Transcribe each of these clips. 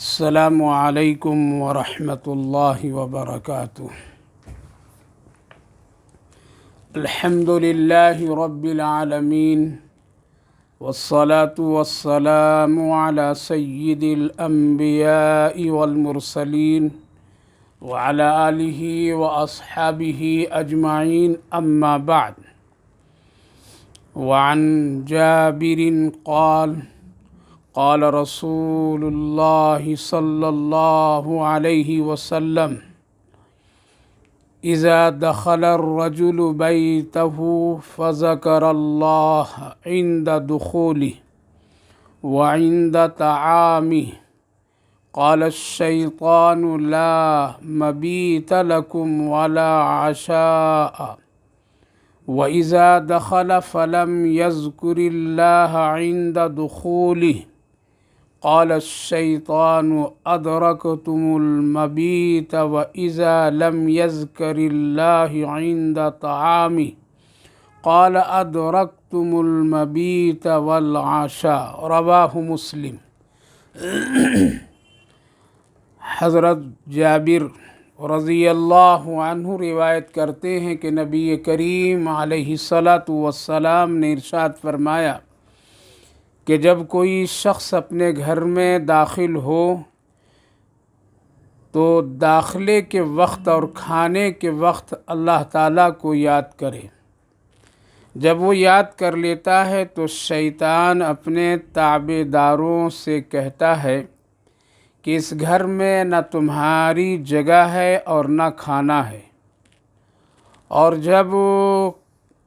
السلام علیکم ورحمۃ اللہ وبرکاتہ۔ الحمد للہ رب العالمین والصلاة والسلام علی سید الانبیاء والمرسلین وعلی آلہ واصحابہ اجمعین، اما بعد۔ وعن جابر قال قال رسول اللہ صلی اللہ علیہ وسلم اذا دخل الرجل بیتہ فذکر اللہ عند دخوله وعند طعامه قال الشیطان لا مبیت لکم ولا عشاء وإذا دخل فلم يذكر الله عند دخوله قال الشيطان أدركتم المبيت وإذا لم يذكر الله عند طعامه قال أدركتم المبيت والعشاء رواه مسلم۔ حضرت جابر رضی اللہ عنہ روایت کرتے ہیں کہ نبی کریم علیہ الصلاۃ والسلام نے ارشاد فرمایا کہ جب کوئی شخص اپنے گھر میں داخل ہو تو داخلے کے وقت اور کھانے کے وقت اللہ تعالیٰ کو یاد کرے۔ جب وہ یاد کر لیتا ہے تو شیطان اپنے تابع داروں سے کہتا ہے کہ اس گھر میں نہ تمہاری جگہ ہے اور نہ کھانا ہے۔ اور جب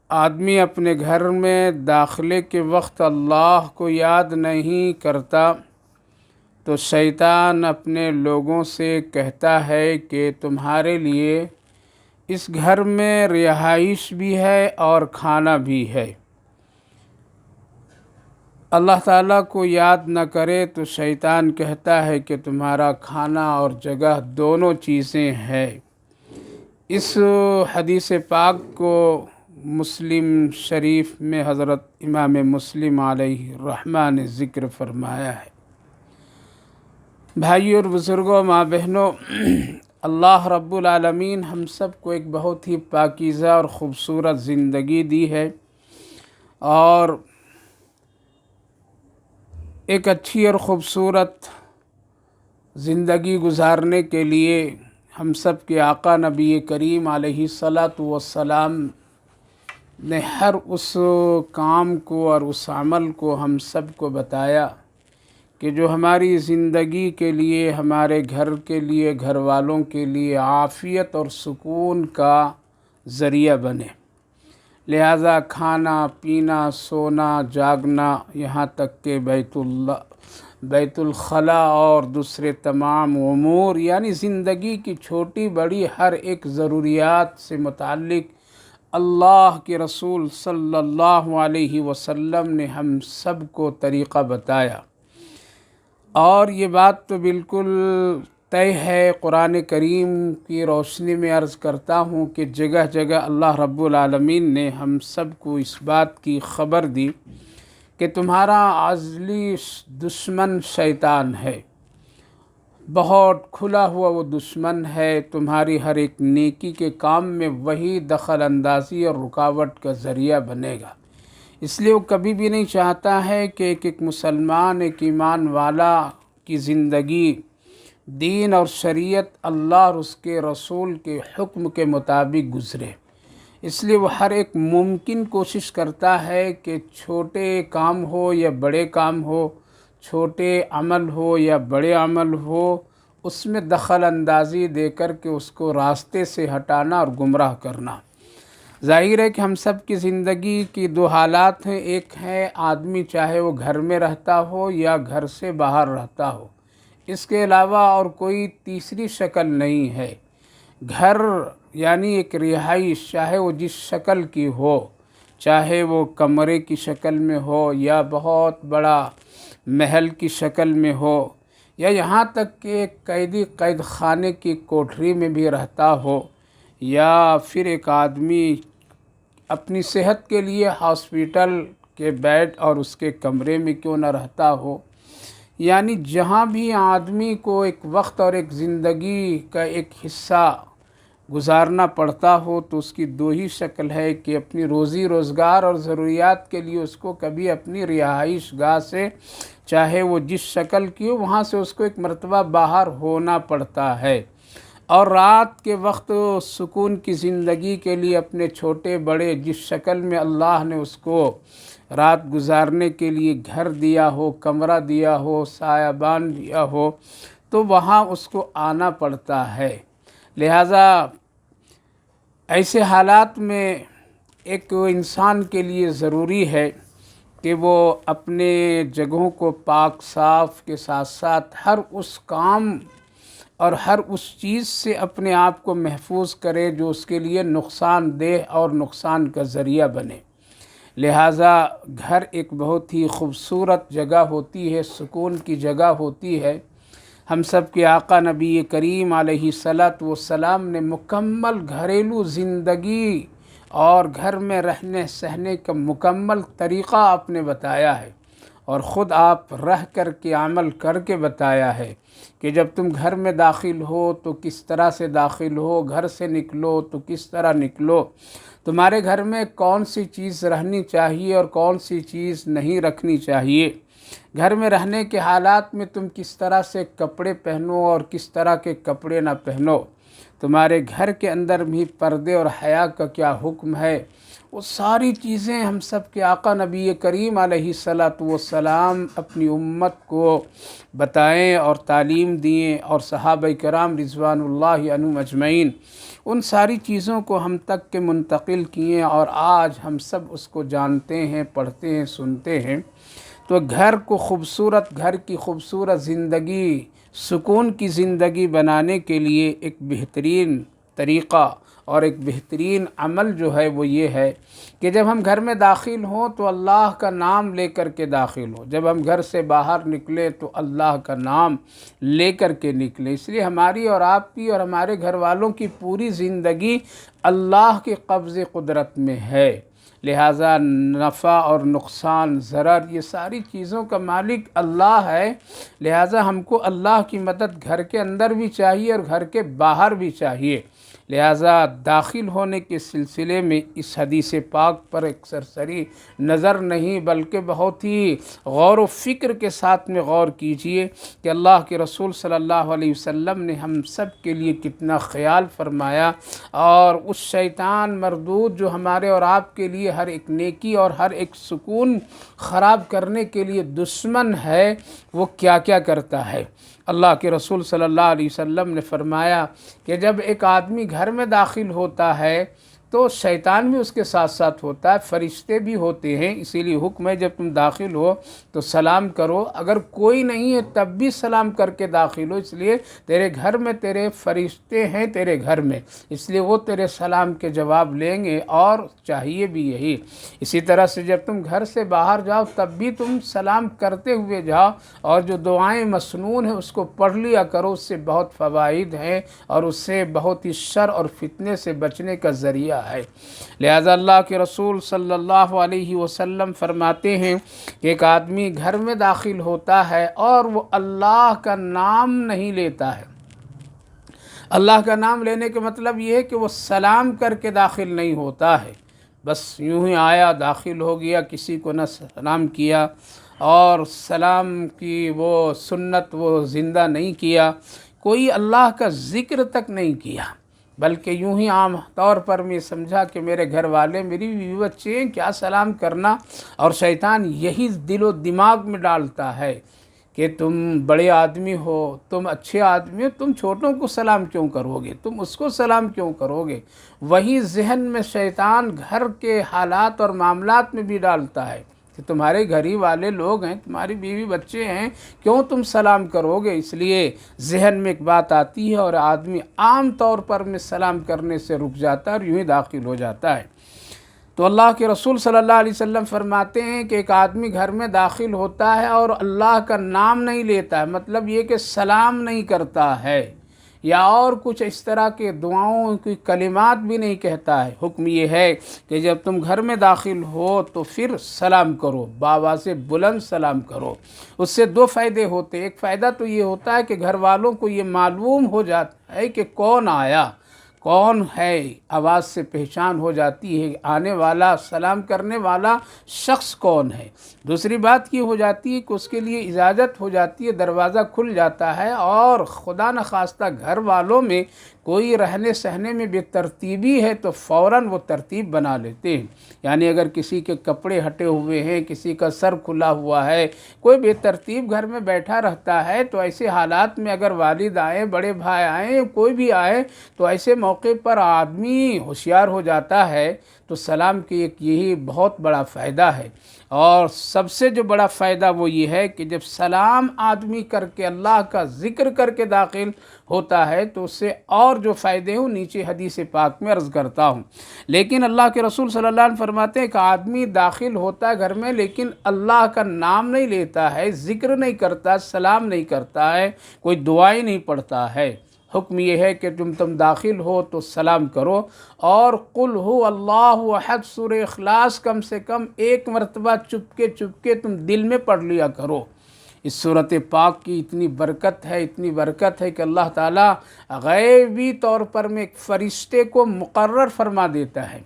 آدمی اپنے گھر میں داخلے کے وقت اللہ کو یاد نہیں کرتا تو شیطان اپنے لوگوں سے کہتا ہے کہ تمہارے لیے اس گھر میں رہائش بھی ہے اور کھانا بھی ہے۔ اللہ تعالیٰ کو یاد نہ کرے تو شیطان کہتا ہے کہ تمہارا کھانا اور جگہ دونوں چیزیں ہیں۔ اس حدیث پاک کو مسلم شریف میں حضرت امام مسلم علیہ الرحمہ نے ذکر فرمایا ہے۔ بھائیو اور بزرگوں، ماں بہنوں، اللہ رب العالمین ہم سب کو ایک بہت ہی پاکیزہ اور خوبصورت زندگی دی ہے، اور ایک اچھی اور خوبصورت زندگی گزارنے کے لیے ہم سب کے آقا نبی کریم علیہ الصلاۃ والسلام نے ہر اس کام کو اور اس عمل کو ہم سب کو بتایا کہ جو ہماری زندگی کے لیے، ہمارے گھر کے لیے، گھر والوں کے لیے عافیت اور سکون کا ذریعہ بنے۔ لہذا کھانا، پینا، سونا، جاگنا، یہاں تک کہ بیت الخلا اور دوسرے تمام امور، یعنی زندگی کی چھوٹی بڑی ہر ایک ضروریات سے متعلق اللہ کے رسول صلی اللہ علیہ وسلم نے ہم سب کو طریقہ بتایا۔ اور یہ بات تو بالکل طے ہے، قرآن کریم کی روشنی میں عرض کرتا ہوں کہ جگہ جگہ اللہ رب العالمین نے ہم سب کو اس بات کی خبر دی کہ تمہارا ازلی دشمن شیطان ہے، بہت کھلا ہوا وہ دشمن ہے، تمہاری ہر ایک نیکی کے کام میں وہی دخل اندازی اور رکاوٹ کا ذریعہ بنے گا۔ اس لیے وہ کبھی بھی نہیں چاہتا ہے کہ ایک مسلمان، ایک ایمان والا کی زندگی دین اور شریعت، اللہ اور اس کے رسول کے حکم کے مطابق گزرے۔ اس لیے وہ ہر ایک ممکن کوشش کرتا ہے کہ چھوٹے کام ہو یا بڑے کام ہو، چھوٹے عمل ہو یا بڑے عمل ہو، اس میں دخل اندازی دے کر کے اس کو راستے سے ہٹانا اور گمراہ کرنا۔ ظاہر ہے کہ ہم سب کی زندگی کی دو حالات ہیں، ایک ہے آدمی چاہے وہ گھر میں رہتا ہو یا گھر سے باہر رہتا ہو، اس کے علاوہ اور کوئی تیسری شکل نہیں ہے۔ گھر یعنی ایک رہائش، چاہے وہ جس شکل کی ہو، چاہے وہ کمرے کی شکل میں ہو یا بہت بڑا محل کی شکل میں ہو، یا یہاں تک کہ ایک قیدی قید خانے کی کوٹھری میں بھی رہتا ہو، یا پھر ایک آدمی اپنی صحت کے لیے ہاسپیٹل کے بیڈ اور اس کے کمرے میں کیوں نہ رہتا ہو، یعنی جہاں بھی آدمی کو ایک وقت اور ایک زندگی کا ایک حصہ گزارنا پڑتا ہو تو اس کی دو ہی شکل ہے کہ اپنی روزی روزگار اور ضروریات کے لیے اس کو کبھی اپنی رہائش گاہ سے، چاہے وہ جس شکل کی ہو، وہاں سے اس کو ایک مرتبہ باہر ہونا پڑتا ہے، اور رات کے وقت سکون کی زندگی کے لیے اپنے چھوٹے بڑے جس شکل میں اللہ نے اس کو رات گزارنے کے لیے گھر دیا ہو، کمرہ دیا ہو، سایبان دیا ہو، تو وہاں اس کو آنا پڑتا ہے۔ لہٰذا ایسے حالات میں ایک انسان کے لیے ضروری ہے کہ وہ اپنے جگہوں کو پاک صاف کے ساتھ ساتھ ہر اس کام اور ہر اس چیز سے اپنے آپ کو محفوظ کرے جو اس کے لیے نقصان دہ اور نقصان کا ذریعہ بنے۔ لہٰذا گھر ایک بہت ہی خوبصورت جگہ ہوتی ہے، سکون کی جگہ ہوتی ہے۔ ہم سب کے آقا نبی کریم علیہ الصلاۃ والسلام نے مکمل گھریلو زندگی اور گھر میں رہنے سہنے کا مکمل طریقہ آپ نے بتایا ہے، اور خود آپ رہ کر کے عمل کر کے بتایا ہے کہ جب تم گھر میں داخل ہو تو کس طرح سے داخل ہو، گھر سے نکلو تو کس طرح نکلو، تمہارے گھر میں کون سی چیز رہنی چاہیے اور کون سی چیز نہیں رکھنی چاہیے، گھر میں رہنے کے حالات میں تم کس طرح سے کپڑے پہنو اور کس طرح کے کپڑے نہ پہنو، تمہارے گھر کے اندر بھی پردے اور حیا کا کیا حکم ہے، وہ ساری چیزیں ہم سب کے آقا نبی کریم علیہ الصلاۃ والسلام اپنی امت کو بتائیں اور تعلیم دیں، اور صحابہ کرام رضوان اللہ عنہم اجمعین ان ساری چیزوں کو ہم تک کے منتقل کیے، اور آج ہم سب اس کو جانتے ہیں، پڑھتے ہیں، سنتے ہیں۔ تو گھر کو خوبصورت، گھر کی خوبصورت زندگی، سکون کی زندگی بنانے کے لیے ایک بہترین طریقہ اور ایک بہترین عمل جو ہے وہ یہ ہے کہ جب ہم گھر میں داخل ہوں تو اللہ کا نام لے کر کے داخل ہوں، جب ہم گھر سے باہر نکلیں تو اللہ کا نام لے کر کے نکلیں۔ اس لیے ہماری اور آپ کی اور ہمارے گھر والوں کی پوری زندگی اللہ کے قبض قدرت میں ہے، لہٰذا نفع اور نقصان، ضرر، یہ ساری چیزوں کا مالک اللہ ہے، لہٰذا ہم کو اللہ کی مدد گھر کے اندر بھی چاہیے اور گھر کے باہر بھی چاہیے۔ لہٰذا داخل ہونے کے سلسلے میں اس حدیث پاک پر ایک سرسری نظر نہیں بلکہ بہت ہی غور و فکر کے ساتھ میں غور کیجئے کہ اللہ کے رسول صلی اللہ علیہ وسلم نے ہم سب کے لیے کتنا خیال فرمایا، اور اس شیطان مردود جو ہمارے اور آپ کے لیے ہر ایک نیکی اور ہر ایک سکون خراب کرنے کے لیے دشمن ہے، وہ کیا کیا کرتا ہے۔ اللہ کے رسول صلی اللہ علیہ وسلم نے فرمایا کہ جب ایک آدمی گھر میں داخل ہوتا ہے تو شیطان بھی اس کے ساتھ ساتھ ہوتا ہے، فرشتے بھی ہوتے ہیں، اسی لیے حکم ہے جب تم داخل ہو تو سلام کرو، اگر کوئی نہیں ہے تب بھی سلام کر کے داخل ہو، اس لیے تیرے گھر میں تیرے فرشتے ہیں، تیرے گھر میں، اس لیے وہ تیرے سلام کے جواب لیں گے، اور چاہیے بھی یہی۔ اسی طرح سے جب تم گھر سے باہر جاؤ تب بھی تم سلام کرتے ہوئے جاؤ، اور جو دعائیں مسنون ہیں اس کو پڑھ لیا کرو، اس سے بہت فوائد ہیں اور اس سے بہت ہی شر اور فتنے سے بچنے کا ذریعہ ہے۔ لہذا اللہ کے رسول صلی اللہ علیہ وسلم فرماتے ہیں کہ ایک آدمی گھر میں داخل ہوتا ہے اور وہ اللہ کا نام نہیں لیتا ہے۔ اللہ کا نام لینے کا مطلب یہ ہے کہ وہ سلام کر کے داخل نہیں ہوتا ہے، بس یوں ہی آیا داخل ہو گیا، کسی کو نہ سلام کیا، اور سلام کی وہ سنت وہ زندہ نہیں کیا، کوئی اللہ کا ذکر تک نہیں کیا، بلکہ یوں ہی عام طور پر میں سمجھا کہ میرے گھر والے، میری بیوی بچے ہیں، کیا سلام کرنا، اور شیطان یہی دل و دماغ میں ڈالتا ہے کہ تم بڑے آدمی ہو، تم اچھے آدمی ہو، تم چھوٹوں کو سلام کیوں کرو گے، تم اس کو سلام کیوں کرو گے، وہی ذہن میں شیطان گھر کے حالات اور معاملات میں بھی ڈالتا ہے کہ تمہارے گھر ہی والے لوگ ہیں، تمہاری بیوی بچے ہیں، کیوں تم سلام کرو گے، اس لیے ذہن میں ایک بات آتی ہے اور آدمی عام طور پر میں سلام کرنے سے رک جاتا ہے اور یوں ہی داخل ہو جاتا ہے۔ تو اللہ کے رسول صلی اللہ علیہ وسلم فرماتے ہیں کہ ایک آدمی گھر میں داخل ہوتا ہے اور اللہ کا نام نہیں لیتا ہے، مطلب یہ کہ سلام نہیں کرتا ہے، یا اور کچھ اس طرح کے دعاؤں کی کلمات بھی نہیں کہتا ہے۔ حکم یہ ہے کہ جب تم گھر میں داخل ہو تو پھر سلام کرو، بآواز بلند سلام کرو۔ اس سے دو فائدے ہوتے ہیں۔ ایک فائدہ تو یہ ہوتا ہے کہ گھر والوں کو یہ معلوم ہو جاتا ہے کہ کون آیا، کون ہے، آواز سے پہچان ہو جاتی ہے آنے والا، سلام کرنے والا شخص کون ہے۔ دوسری بات یہ ہو جاتی ہے کہ اس کے لیے اجازت ہو جاتی ہے، دروازہ کھل جاتا ہے، اور خدا نخواستہ گھر والوں میں کوئی رہنے سہنے میں بے ترتیبی ہے تو فوراً وہ ترتیب بنا لیتے ہیں۔ یعنی اگر کسی کے کپڑے ہٹے ہوئے ہیں، کسی کا سر کھلا ہوا ہے، کوئی بے ترتیب گھر میں بیٹھا رہتا ہے، تو ایسے حالات میں اگر والد آئیں، بڑے بھائی آئیں، کوئی بھی آئے، تو ایسے موقع پر آدمی ہوشیار ہو جاتا ہے۔ تو سلام کی ایک یہی بہت بڑا فائدہ ہے، اور سب سے جو بڑا فائدہ وہ یہ ہے کہ جب سلام آدمی کر کے اللہ کا ذکر کر کے داخل ہوتا ہے تو اس سے اور جو فائدے ہوں نیچے حدیث پاک میں عرض کرتا ہوں۔ لیکن اللہ کے رسول صلی اللہ علیہ وسلم فرماتے ہیں کہ آدمی داخل ہوتا ہے گھر میں، لیکن اللہ کا نام نہیں لیتا ہے، ذکر نہیں کرتا، سلام نہیں کرتا ہے، کوئی دعائیں نہیں پڑھتا ہے۔ حکم یہ ہے کہ تم داخل ہو تو سلام کرو، اور قل هو اللہ احد سورہ اخلاص کم سے کم ایک مرتبہ چپکے تم دل میں پڑھ لیا کرو۔ اس صورت پاک کی اتنی برکت ہے کہ اللہ تعالیٰ غیبی طور پر میں ایک فرشتے کو مقرر فرما دیتا ہے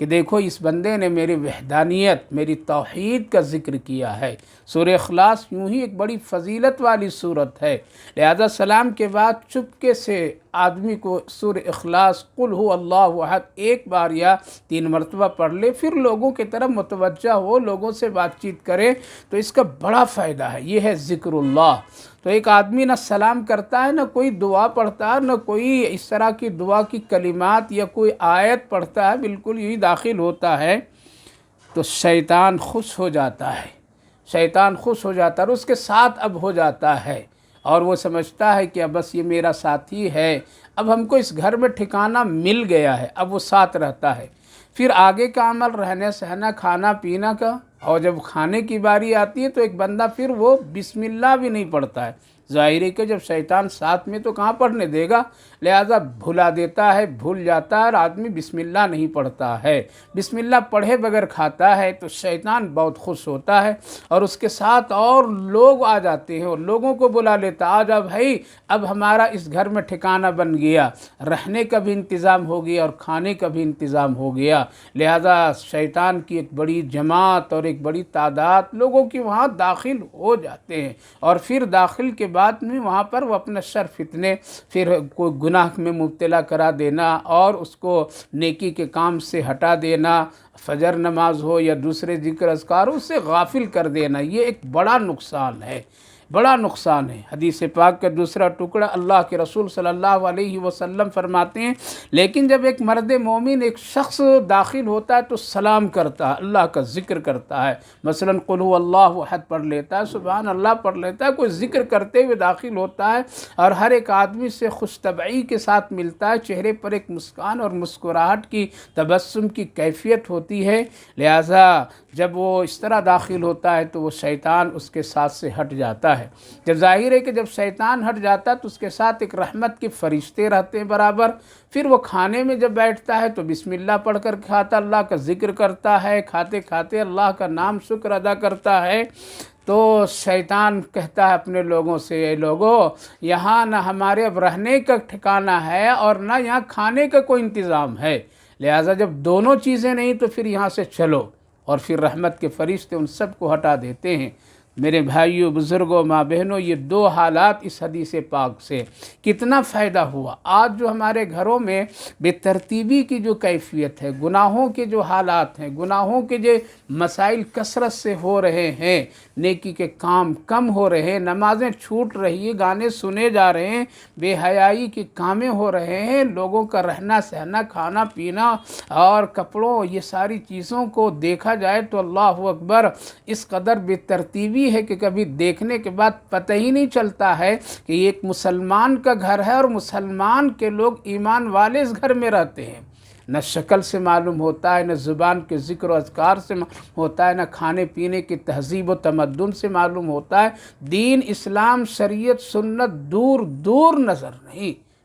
کہ دیکھو اس بندے نے میری وحدانیت، میری توحید کا ذکر کیا ہے۔ سورہ اخلاص یوں ہی ایک بڑی فضیلت والی سورت ہے، لہذا سلام کے بعد چپکے سے آدمی کو سورہ اخلاص قل هو اللہ احد ایک بار یا 3 مرتبہ پڑھ لے، پھر لوگوں کی طرف متوجہ ہو، لوگوں سے بات چیت کرے، تو اس کا بڑا فائدہ ہے۔ یہ ہے ذکر اللہ۔ تو ایک آدمی نہ سلام کرتا ہے، نہ کوئی دعا پڑھتا ہے، نہ کوئی اس طرح کی دعا کی کلمات یا کوئی آیت پڑھتا ہے، بالکل یہی داخل ہوتا ہے تو شیطان خوش ہو جاتا ہے، اور اس کے ساتھ اب ہو جاتا ہے، اور وہ سمجھتا ہے کہ اب بس یہ میرا ساتھی ہے، اب ہم کو اس گھر میں ٹھکانہ مل گیا ہے، اب وہ ساتھ رہتا ہے۔ پھر آگے کا عمل رہنا سہنا، کھانا پینا کا، اور جب کھانے کی باری آتی ہے تو ایک بندہ پھر وہ بسم اللہ بھی نہیں پڑھتا ہے۔ ظاہر ہے کہ جب شیطان ساتھ میں تو کہاں پڑھنے دے گا، لہذا بھلا دیتا ہے، بھول جاتا ہے، اور آدمی بسم اللہ نہیں پڑھتا ہے، بسم اللہ پڑھے بغیر کھاتا ہے، تو شیطان بہت خوش ہوتا ہے، اور اس کے ساتھ اور لوگ آ جاتے ہیں، اور لوگوں کو بلا لیتا، آ جا بھائی، اب ہمارا اس گھر میں ٹھکانہ بن گیا، رہنے کا بھی انتظام ہو گیا اور کھانے کا بھی انتظام ہو گیا۔ لہذا شیطان کی ایک بڑی جماعت اور ایک بڑی تعداد لوگوں کی وہاں داخل ہو جاتے ہیں، اور پھر داخل کے بعد میں وہاں پر وہ اپنا شر فتنے، پھر کوئی گناہ میں مبتلا کرا دینا، اور اس کو نیکی کے کام سے ہٹا دینا، فجر نماز ہو یا دوسرے ذکر اذکار، اس سے غافل کر دینا، یہ ایک بڑا نقصان ہے، بڑا نقصان ہے۔ حدیث پاک کا دوسرا ٹکڑا اللہ کے رسول صلی اللہ علیہ وسلم فرماتے ہیں، لیکن جب ایک مرد مومن، ایک شخص داخل ہوتا ہے تو سلام کرتا ہے، اللہ کا ذکر کرتا ہے، مثلا قل هو اللہ احد پڑھ لیتا ہے، سبحان اللہ پڑھ لیتا ہے، کوئی ذکر کرتے ہوئے داخل ہوتا ہے، اور ہر ایک آدمی سے خوش طبعی کے ساتھ ملتا ہے، چہرے پر ایک مسکان اور مسکراہٹ کی، تبسم کی کیفیت ہوتی ہے۔ لہذا جب وہ اس طرح داخل ہوتا ہے تو وہ شیطان اس کے ساتھ سے ہٹ جاتا ہے۔ جب ظاہر ہے کہ جب شیطان ہٹ جاتا ہے تو اس کے ساتھ ایک رحمت کے فرشتے رہتے ہیں برابر۔ پھر وہ کھانے میں جب بیٹھتا ہے تو بسم اللہ پڑھ کر کھاتا، اللہ کا ذکر کرتا ہے، کھاتے کھاتے اللہ کا نام شکر ادا کرتا ہے۔ تو شیطان کہتا ہے اپنے لوگوں سے، اے لوگوں، یہاں نہ ہمارے اب رہنے کا ٹھکانہ ہے اور نہ یہاں کھانے کا کوئی انتظام ہے، لہٰذا جب دونوں چیزیں نہیں تو پھر یہاں سے چلو، اور پھر رحمت کے فرشتے ان سب کو ہٹا دیتے ہیں۔ میرے بھائیوں، بزرگوں، ماں بہنوں، یہ 2 حالات اس حدیث پاک سے کتنا فائدہ ہوا۔ آج جو ہمارے گھروں میں بے ترتیبی کی جو کیفیت ہے، گناہوں کے جو حالات ہیں، گناہوں کے جو مسائل کثرت سے ہو رہے ہیں، نیکی کے کام کم ہو رہے ہیں، نمازیں چھوٹ رہی ہیں، گانے سنے جا رہے ہیں، بے حیائی کے کامیں ہو رہے ہیں، لوگوں کا رہنا سہنا، کھانا پینا اور کپڑوں، یہ ساری چیزوں کو دیکھا جائے تو اللہ اکبر، اس قدر بے ترتیبی ہے کہ کبھی دیکھنے کے بعد پتہ ہی نہیں چلتا ہے کہ یہ ایک مسلمان کا گھر ہے، اور مسلمان کے لوگ ایمان والے اس گھر میں رہتے ہیں۔ نہ شکل سے معلوم ہوتا ہے، نہ زبان کے ذکر و اذکار سے معلوم ہوتا ہے، نہ کھانے پینے کی تہذیب و تمدن سے معلوم ہوتا ہے۔ دین، اسلام، شریعت، سنت دور دور نظر نہیں،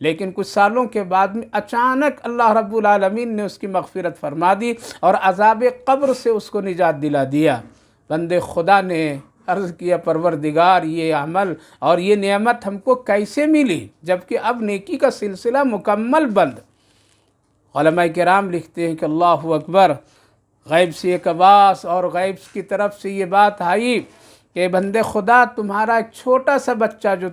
لیکن کچھ سالوں کے بعد میں اچانک اللہ رب العالمین نے اس کی مغفرت فرما دی اور عذاب قبر سے اس کو نجات دلا دیا۔ بندے خدا نے عرض کیا پروردگار یہ عمل اور یہ نعمت ہم کو کیسے ملی جبکہ اب نیکی کا سلسلہ مکمل بند۔ علماء کرام لکھتے ہیں کہ اللہ اکبر، غیب سے ایک آواز اور غیب کی طرف سے یہ بات آئی کہ بندے خدا، تمہارا ایک چھوٹا سا بچہ جو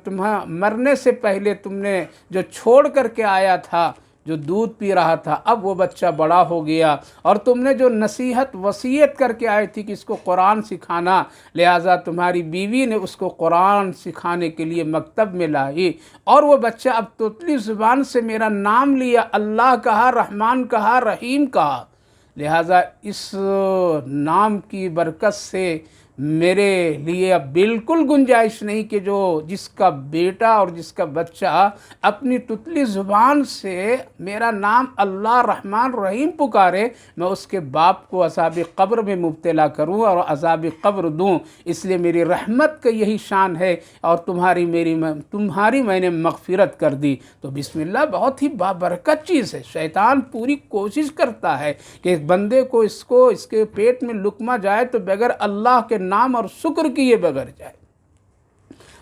مرنے سے پہلے تم نے جو چھوڑ کر کے آیا تھا، جو دودھ پی رہا تھا، اب وہ بچہ بڑا ہو گیا، اور تم نے جو نصیحت وصیت کر کے آئی تھی کہ اس کو قرآن سکھانا، لہٰذا تمہاری بیوی نے اس کو قرآن سکھانے کے لیے مکتب میں لائی، اور وہ بچہ اب توتلی زبان سے میرا نام لیا، اللہ کہا، رحمان کہا، رحیم کہا۔ لہٰذا اس نام کی برکت سے میرے لیے اب بالکل گنجائش نہیں کہ جس کا بیٹا اور جس کا بچہ اپنی تتلی زبان سے میرا نام اللہ رحمان رحیم پکارے، میں اس کے باپ کو عذاب قبر میں مبتلا کروں اور عذاب قبر دوں۔ اس لیے میری رحمت کا یہی شان ہے، اور تمہاری میں نے مغفرت کر دی۔ تو بسم اللہ بہت ہی بابرکت چیز ہے۔ شیطان پوری کوشش کرتا ہے کہ بندے کو اس کے پیٹ میں لقمہ جائے تو بغیر اللہ کے نام اور شکر کیے بغیر جائے۔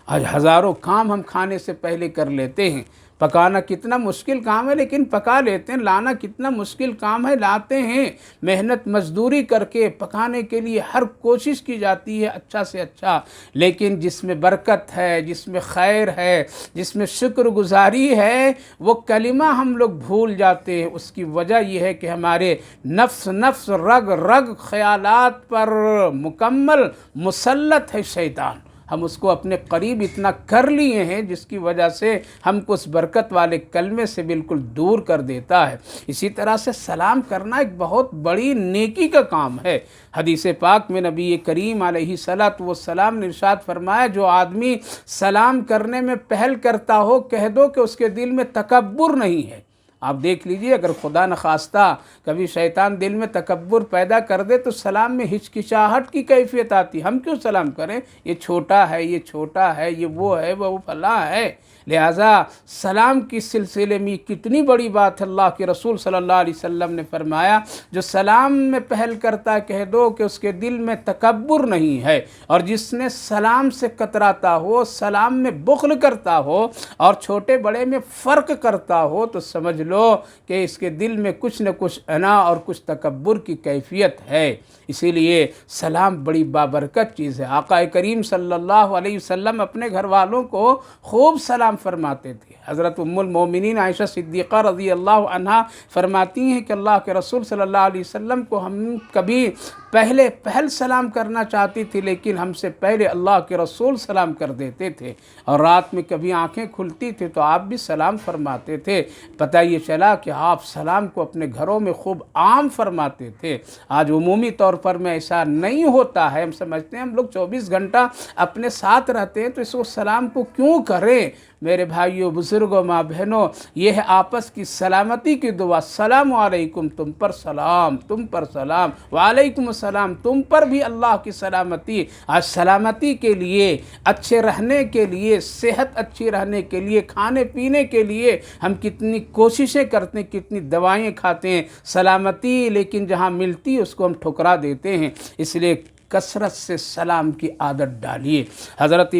آج ہزاروں کام ہم کھانے سے پہلے کر لیتے ہیں۔ پکانا کتنا مشکل کام ہے لیکن پکا لیتے ہیں، لانا کتنا مشکل کام ہے لاتے ہیں۔ محنت مزدوری کر کے پکانے کے لیے ہر کوشش کی جاتی ہے اچھا سے اچھا، لیکن جس میں برکت ہے، جس میں خیر ہے، جس میں شکر گزاری ہے، وہ کلمہ ہم لوگ بھول جاتے ہیں۔ اس کی وجہ یہ ہے کہ ہمارے نفس رگ رگ خیالات پر مکمل مسلط ہے شیطان۔ ہم اس کو اپنے قریب اتنا کر لیے ہیں جس کی وجہ سے ہم کو اس برکت والے کلمے سے بالکل دور کر دیتا ہے۔ اسی طرح سے سلام کرنا ایک بہت بڑی نیکی کا کام ہے۔ حدیث پاک میں نبی کریم علیہ السلام نے ارشاد فرمایا، جو آدمی سلام کرنے میں پہل کرتا ہو، کہہ دو کہ اس کے دل میں تکبر نہیں ہے۔ آپ دیکھ لیجئے، اگر خدا نخواستہ کبھی شیطان دل میں تکبر پیدا کر دے تو سلام میں ہچکچاہٹ کی کیفیت آتی، ہم کیوں سلام کریں، یہ چھوٹا ہے، یہ چھوٹا ہے، یہ وہ ہے، وہ فلاں ہے۔ لہٰذا سلام کی سلسلے میں کتنی بڑی بات ہے۔ اللہ کے رسول صلی اللہ علیہ وسلم نے فرمایا، جو سلام میں پہل کرتا ہے کہہ دو کہ اس کے دل میں تکبر نہیں ہے، اور جس نے سلام سے کتراتا ہو، سلام میں بخل کرتا ہو اور چھوٹے بڑے میں فرق کرتا ہو، تو سمجھ لو کہ اس کے دل میں کچھ نہ کچھ انا اور کچھ تکبر کی کیفیت ہے۔ اسی لیے سلام بڑی بابرکت چیز ہے۔ آقا کریم صلی اللہ علیہ وسلم اپنے گھر والوں کو خوب سلام فرماتے تھے۔ حضرت ام المومنین عائشہ صدیقہ رضی اللہ عنہا فرماتی ہیں کہ اللہ کے رسول صلی اللہ علیہ وسلم کو ہم کبھی پہل سلام کرنا چاہتی تھی، لیکن ہم سے پہلے اللہ کے رسول سلام کر دیتے تھے، اور رات میں کبھی آنکھیں کھلتی تھی تو آپ بھی سلام فرماتے تھے۔ پتہ یہ چلا کہ آپ سلام کو اپنے گھروں میں خوب عام فرماتے تھے۔ آج عمومی طور پر میں ایسا نہیں ہوتا ہے۔ ہم سمجھتے ہیں ہم لوگ 24 گھنٹہ اپنے ساتھ رہتے ہیں تو اس کو سلام کو کیوں کریں؟ میرے بھائیوں، بزرگوں، ماں بہنوں، یہ ہے آپس کی سلامتی کی دعا۔ السلام علیکم، تم پر سلام، تم پر سلام، وعلیکم السلام، تم پر بھی اللہ کی سلامتی۔ آج سلامتی کے لیے، اچھے رہنے کے لیے، صحت اچھی رہنے کے لیے، کھانے پینے کے لیے ہم کتنی کوششیں کرتے ہیں، کتنی دوائیں کھاتے ہیں، سلامتی لیکن جہاں ملتی اس کو ہم ٹھکرا دیتے ہیں۔ اس لیے کثرت سے سلام کی عادت ڈالیے۔ حضرت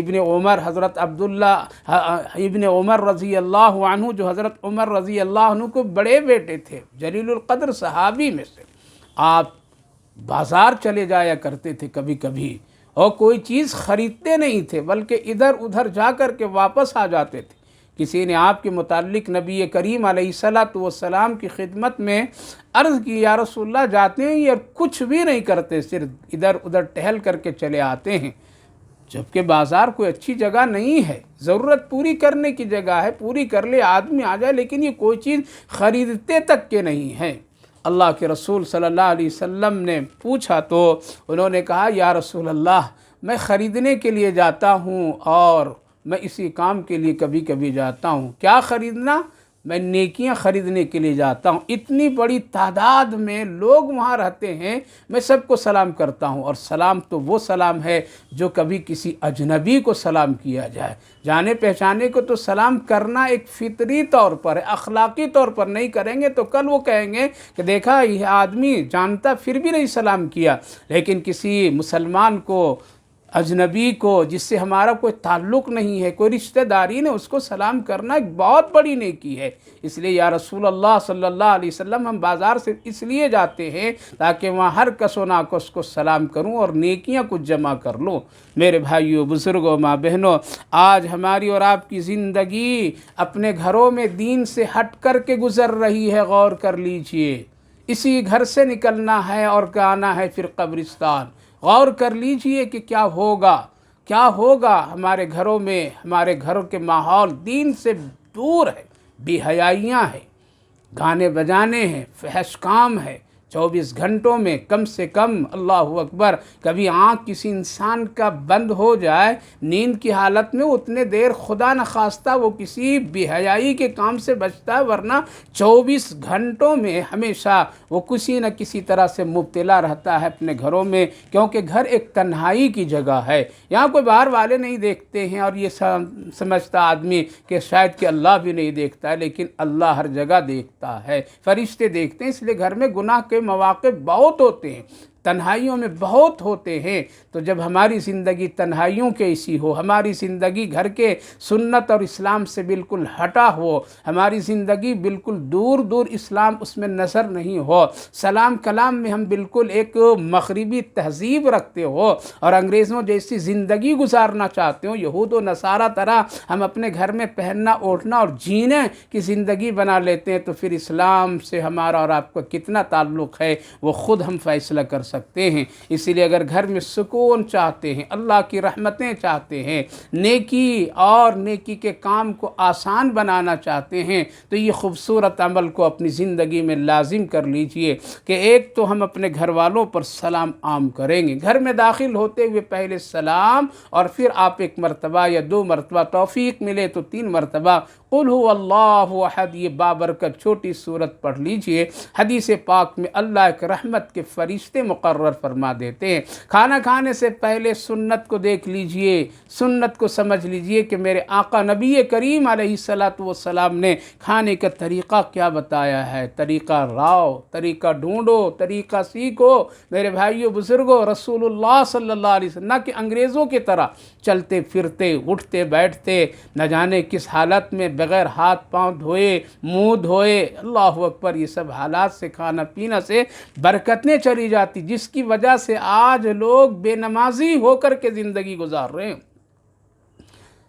حضرت عبداللہ ابن عمر رضی اللہ عنہ، جو حضرت عمر رضی اللہ عنہ کو بڑے بیٹے تھے، جلیل القدر صحابی میں سے، آپ بازار چلے جایا کرتے تھے کبھی کبھی، اور کوئی چیز خریدتے نہیں تھے بلکہ ادھر ادھر جا کر کے واپس آ جاتے تھے۔ کسی نے آپ کے متعلق نبی کریم علیہ السلام کی خدمت میں عرض کی، یا رسول اللہ، جاتے ہیں یہ کچھ بھی نہیں کرتے، صرف ادھر ادھر ٹہل کر کے چلے آتے ہیں، جبکہ بازار کوئی اچھی جگہ نہیں ہے، ضرورت پوری کرنے کی جگہ ہے، پوری کر لے آدمی آ جائے، لیکن یہ کوئی چیز خریدتے تک کے نہیں ہے۔ اللہ کے رسول صلی اللہ علیہ وسلم نے پوچھا تو انہوں نے کہا، یا رسول اللہ، میں خریدنے کے لیے جاتا ہوں اور میں اسی کام کے لیے کبھی کبھی جاتا ہوں۔ کیا خریدنا؟ میں نیکیاں خریدنے کے لیے جاتا ہوں، اتنی بڑی تعداد میں لوگ وہاں رہتے ہیں، میں سب کو سلام کرتا ہوں، اور سلام تو وہ سلام ہے جو کبھی کسی اجنبی کو سلام کیا جائے۔ جانے پہچانے کو تو سلام کرنا ایک فطری طور پر ہے، اخلاقی طور پر نہیں کریں گے تو کل وہ کہیں گے کہ دیکھا یہ آدمی جانتا پھر بھی نہیں سلام کیا۔ لیکن کسی مسلمان کو، اجنبی کو، جس سے ہمارا کوئی تعلق نہیں ہے، کوئی رشتہ داری نہیں، اس کو سلام کرنا ایک بہت بڑی نیکی ہے۔ اس لیے یا رسول اللہ صلی اللہ علیہ وسلم، ہم بازار سے اس لیے جاتے ہیں تاکہ وہاں ہر کس و ناکس کو سلام کروں اور نیکیاں کچھ جمع کر لوں۔ میرے بھائیوں، بزرگوں، ماں بہنوں، آج ہماری اور آپ کی زندگی اپنے گھروں میں دین سے ہٹ کر کے گزر رہی ہے، غور کر لیجئے۔ اسی گھر سے نکلنا ہے اور آنا ہے پھر قبرستان۔ غور کر لیجئے کہ کیا ہوگا ہمارے گھروں میں، ہمارے گھروں کے ماحول دین سے دور ہے، بے حیائیاں ہیں، گانے بجانے ہیں، فحش کام ہے۔ 24 گھنٹوں میں کم سے کم، اللہ اکبر، کبھی آنکھ کسی انسان کا بند ہو جائے نیند کی حالت میں، اتنے دیر خدا نخواستہ وہ کسی بے حیائی کے کام سے بچتا ہے، ورنہ 24 گھنٹوں میں ہمیشہ وہ کسی نہ کسی طرح سے مبتلا رہتا ہے اپنے گھروں میں، کیونکہ گھر ایک تنہائی کی جگہ ہے۔ یہاں کوئی باہر والے نہیں دیکھتے ہیں اور یہ سمجھتا آدمی کہ شاید کہ اللہ بھی نہیں دیکھتا ہے، لیکن اللہ ہر جگہ دیکھتا ہے، فرشتے دیکھتے ہیں۔ اس لیے گھر میں گناہ کے مواقع بہت ہوتے ہیں، تنہائیوں میں بہت ہوتے ہیں۔ تو جب ہماری زندگی تنہائیوں کے ایسی ہو، ہماری زندگی گھر کے سنت اور اسلام سے بالکل ہٹا ہو، ہماری زندگی بالکل دور دور اسلام اس میں نظر نہیں ہو، سلام کلام میں ہم بالکل ایک مغربی تہذیب رکھتے ہو اور انگریزوں جیسی زندگی گزارنا چاہتے ہو، یہود و نصارہ طرح ہم اپنے گھر میں پہننا اوڑھنا اور جینے کی زندگی بنا لیتے ہیں، تو پھر اسلام سے ہمارا اور آپ کا کتنا تعلق ہے وہ خود ہم فیصلہ کر سکتے ہیں۔ اسی لیے اگر گھر میں سکون چاہتے ہیں، اللہ کی رحمتیں چاہتے ہیں، نیکی اور نیکی کے کام کو آسان بنانا چاہتے ہیں، تو یہ خوبصورت عمل کو اپنی زندگی میں لازم کر لیجئے کہ ایک تو ہم اپنے گھر والوں پر سلام عام کریں گے، گھر میں داخل ہوتے ہوئے پہلے سلام، اور پھر آپ 1 مرتبہ یا 2 مرتبہ، توفیق ملے تو 3 مرتبہ قل هو اللہ احد، یہ بابرکت چھوٹی سورت پڑھ لیجئے۔ حدیث پاک میں اللہ ایک رحمت کے فرشتے مقرر فرما دیتے ہیں۔ کھانا کھانے سے پہلے سنت کو دیکھ لیجئے، سنت کو سمجھ لیجئے کہ میرے آقا نبی کریم علیہ السلام نے کھانے کا طریقہ کیا بتایا ہے۔ طریقہ راؤ، طریقہ ڈھونڈو، طریقہ سیکھو میرے بھائیو بزرگوں۔ رسول اللہ صلی اللہ علیہ وسلم، نہ کہ انگریزوں کی طرح چلتے پھرتے اٹھتے بیٹھتے نہ جانے کس حالت میں، بغیر ہاتھ پاؤں دھوئے، منہ دھوئے، اللہ اکبر، یہ سب حالات سے، کھانا پینا سے برکتیں چلی جاتی، جس کی وجہ سے آج لوگ بے نمازی ہو کر کے زندگی گزار رہے ہیں۔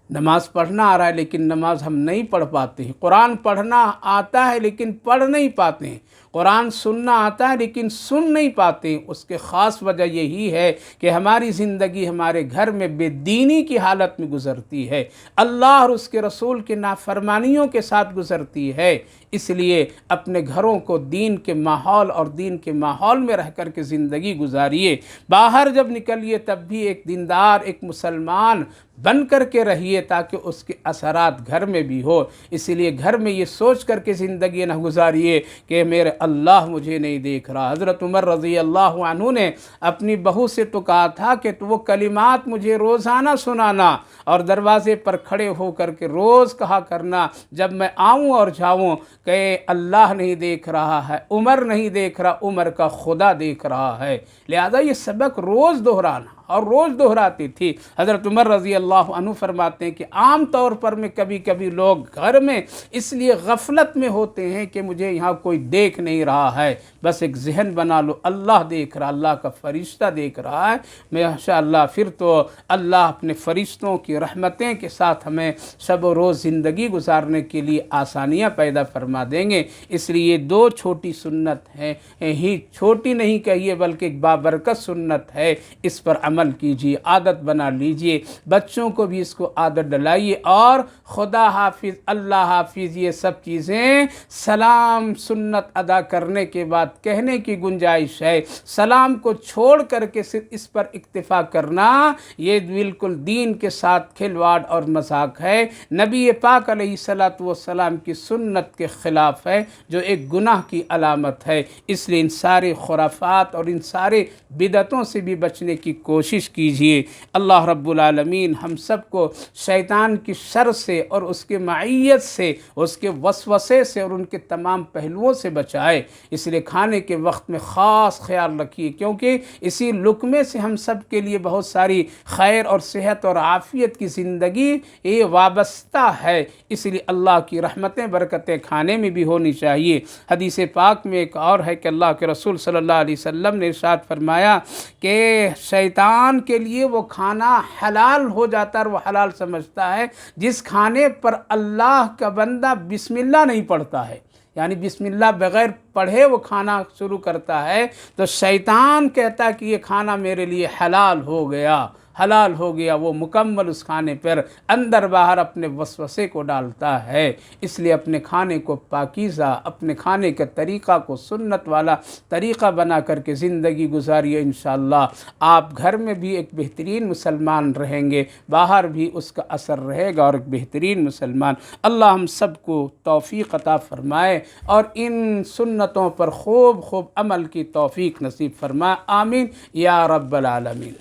نماز پڑھنا آ رہا ہے لیکن نماز ہم نہیں پڑھ پاتے ہیں، قرآن پڑھنا آتا ہے لیکن پڑھ نہیں پاتے ہیں، قرآن سننا آتا ہے لیکن سن نہیں پاتے۔ اس کے خاص وجہ یہی ہے کہ ہماری زندگی ہمارے گھر میں بے دینی کی حالت میں گزرتی ہے، اللہ اور اس کے رسول کے نافرمانیوں کے ساتھ گزرتی ہے۔ اس لیے اپنے گھروں کو دین کے ماحول اور دین کے ماحول میں رہ کر کے زندگی گزاریے۔ باہر جب نکلیے تب بھی ایک دیندار، ایک مسلمان بن کر کے رہیے تاکہ اس کے اثرات گھر میں بھی ہو۔ اسی لیے گھر میں یہ سوچ کر کے زندگی نہ گزاریے کہ میرے اللہ مجھے نہیں دیکھ رہا۔ حضرت عمر رضی اللہ عنہ نے اپنی بہو سے تو کہا تھا کہ تو وہ کلمات مجھے روزانہ سنانا اور دروازے پر کھڑے ہو کر کے روز کہا کرنا جب میں آؤں اور جاؤں کہ اللہ نہیں دیکھ رہا ہے، عمر نہیں دیکھ رہا، عمر کا خدا دیکھ رہا ہے۔ لہذا یہ سبق روز دہرانا، اور روز دہراتی تھی۔ حضرت عمر رضی اللہ عنہ فرماتے ہیں کہ عام طور پر میں کبھی کبھی لوگ گھر میں اس لیے غفلت میں ہوتے ہیں کہ مجھے یہاں کوئی دیکھ نہیں رہا ہے، بس ایک ذہن بنا لو اللہ دیکھ رہا، اللہ کا فرشتہ دیکھ رہا ہے۔ ماشاءاللہ پھر تو اللہ اپنے فرشتوں کی رحمتیں کے ساتھ ہمیں شب و روز زندگی گزارنے کے لیے آسانیاں پیدا فرما دیں گے۔ اس لیے 2 چھوٹی سنت ہیں، ہی چھوٹی نہیں کہیے بلکہ ایک بابرکت سنت ہے، اس پر عمل کیجیے، عادت بنا لیجیے، بچوں کو بھی اس کو عادت ڈلائیے۔ اور خدا حافظ، اللہ حافظ، یہ سب چیزیں سلام سنت ادا کرنے کے بعد کہنے کی گنجائش ہے۔ سلام کو چھوڑ کر کے صرف اس پر اکتفا کرنا یہ بالکل دین کے ساتھ کھلواڑ اور مذاق ہے، نبی پاک علیہ الصلوۃ والسلام کی سنت کے خلاف ہے، جو ایک گناہ کی علامت ہے۔ اس لیے ان سارے خرافات اور ان سارے بدعتوں سے بھی بچنے کی کوشش کیجیے۔ اللہ رب العالمین ہم سب کو شیطان کی شر سے اور اس کے معیت سے، اس کے وسوسے سے اور ان کے تمام پہلوؤں سے بچائے۔ اس لیے کھانے کے وقت میں خاص خیال رکھیے، کیونکہ اسی لقمے سے ہم سب کے لیے بہت ساری خیر اور صحت اور عافیت کی زندگی یہ وابستہ ہے۔ اس لیے اللہ کی رحمتیں برکتیں کھانے میں بھی ہونی چاہیے۔ حدیث پاک میں ایک اور ہے کہ اللہ کے رسول صلی اللہ علیہ وسلم نے ارشاد فرمایا کہ شیطان کے لیے وہ کھانا حلال ہو جاتا ہے اور وہ حلال سمجھتا ہے جس کھانے پر اللہ کا بندہ بسم اللہ نہیں پڑھتا ہے، یعنی بسم اللہ بغیر پڑھے وہ کھانا شروع کرتا ہے، تو شیطان کہتا ہے کہ یہ کھانا میرے لیے حلال ہو گیا، حلال ہو گیا۔ وہ مکمل اس کھانے پر اندر باہر اپنے وسوسے کو ڈالتا ہے۔ اس لیے اپنے کھانے کو پاکیزہ، اپنے کھانے کے طریقہ کو سنت والا طریقہ بنا کر کے زندگی گزاریے، انشاءاللہ آپ گھر میں بھی ایک بہترین مسلمان رہیں گے، باہر بھی اس کا اثر رہے گا اور ایک بہترین مسلمان۔ اللہ ہم سب کو توفیق عطا فرمائے اور ان سنتوں پر خوب خوب عمل کی توفیق نصیب فرمائے، آمین یا رب العالمین۔